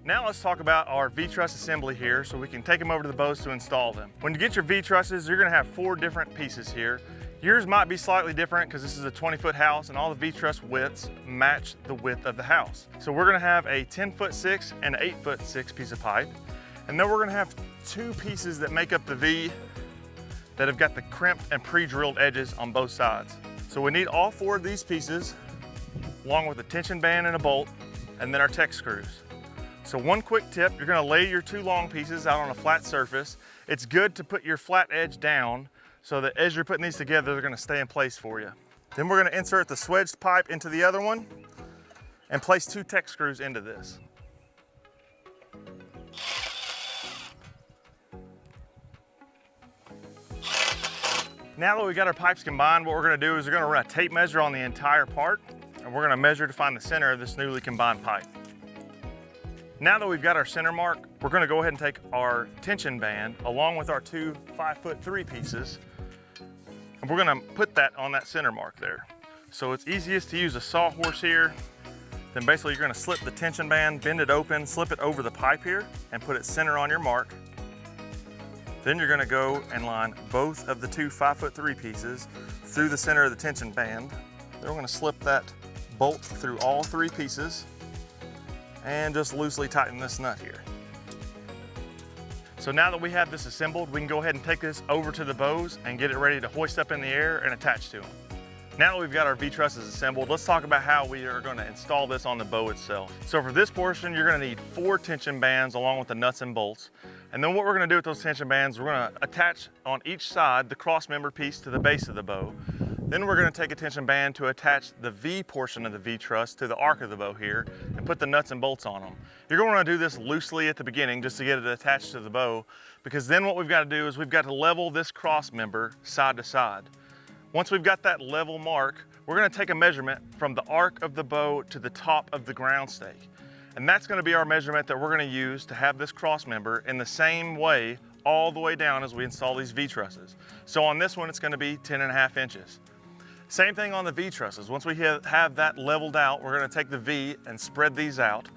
Now let's talk about our V-Truss assembly here so we can take them over to the bows to install them. When you get your V-Trusses, you're gonna have 4 different pieces here. Yours might be slightly different because this is a 20-foot house and all the V-Truss widths match the width of the house. So we're gonna have a 10'6" and 8'6" piece of pipe. And then we're gonna have 2 pieces that make up the V that have got the crimped and pre-drilled edges on both sides. So we need all 4 of these pieces along with a tension band and a bolt and then our Tech screws. So one quick tip, you're gonna lay your 2 long pieces out on a flat surface. It's good to put your flat edge down so that as you're putting these together, they're gonna stay in place for you. Then we're gonna insert the swedged pipe into the other one and place 2 Tech screws into this. Now that we got our pipes combined, what we're gonna do is we're gonna run a tape measure on the entire part and we're gonna measure to find the center of this newly combined pipe. Now that we've got our center mark, we're gonna go ahead and take our tension band along with our 2 5'3" pieces, and we're gonna put that on that center mark there. So it's easiest to use a sawhorse here. Then basically you're gonna slip the tension band, bend it open, slip it over the pipe here, and put it center on your mark. Then you're gonna go and line both of the 2 5'3" pieces through the center of the tension band. Then we're gonna slip that bolt through all 3 pieces and just loosely tighten this nut here. So now that we have this assembled, we can go ahead and take this over to the bows and get it ready to hoist up in the air and attach to them. Now that we've got our V-trusses assembled, let's talk about how we are going to install this on the bow itself. So for this portion, you're going to need 4 tension bands along with the nuts and bolts. And then what we're going to do with those tension bands, we're going to attach on each side the cross member piece to the base of the bow. Then we're going to take a tension band to attach the V portion of the V-truss to the arc of the bow here and put the nuts and bolts on them. You're going to want to do this loosely at the beginning just to get it attached to the bow, because then what we've got to do is we've got to level this cross member side to side. Once we've got that level mark, we're going to take a measurement from the arc of the bow to the top of the ground stake. And that's going to be our measurement that we're going to use to have this cross member in the same way all the way down as we install these V-trusses. So on this one, it's going to be 10.5 inches. Same thing on the V-trusses. Once we have that leveled out, we're going to take the V and spread these out.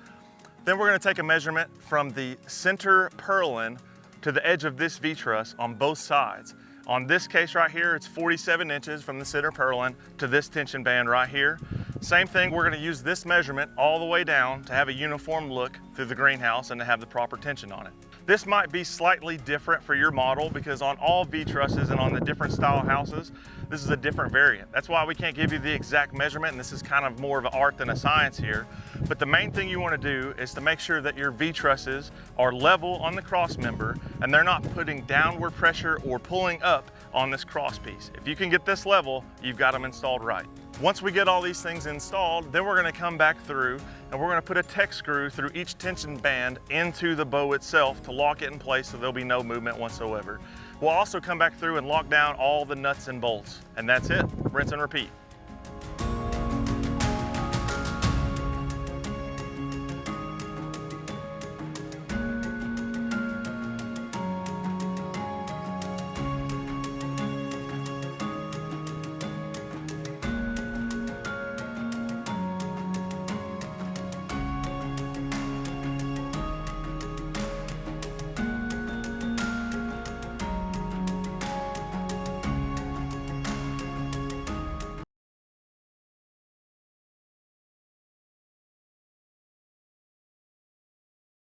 Then we're going to take a measurement from the center purlin to the edge of this V-truss on both sides. On this case right here, it's 47 inches from the center purlin to this tension band right here. Same thing, we're going to use this measurement all the way down to have a uniform look through the greenhouse and to have the proper tension on it. This might be slightly different for your model because on all V-trusses and on the different style houses, this is a different variant. That's why we can't give you the exact measurement, and this is kind of more of an art than a science here. But the main thing you want to do is to make sure that your V-trusses are level on the cross member and they're not putting downward pressure or pulling up on this cross piece. If you can get this level, you've got them installed right. Once we get all these things installed, then we're going to come back through and we're going to put a Tech screw through each tension band into the bow itself to lock it in place so there'll be no movement whatsoever. We'll also come back through and lock down all the nuts and bolts, and that's it. Rinse and repeat.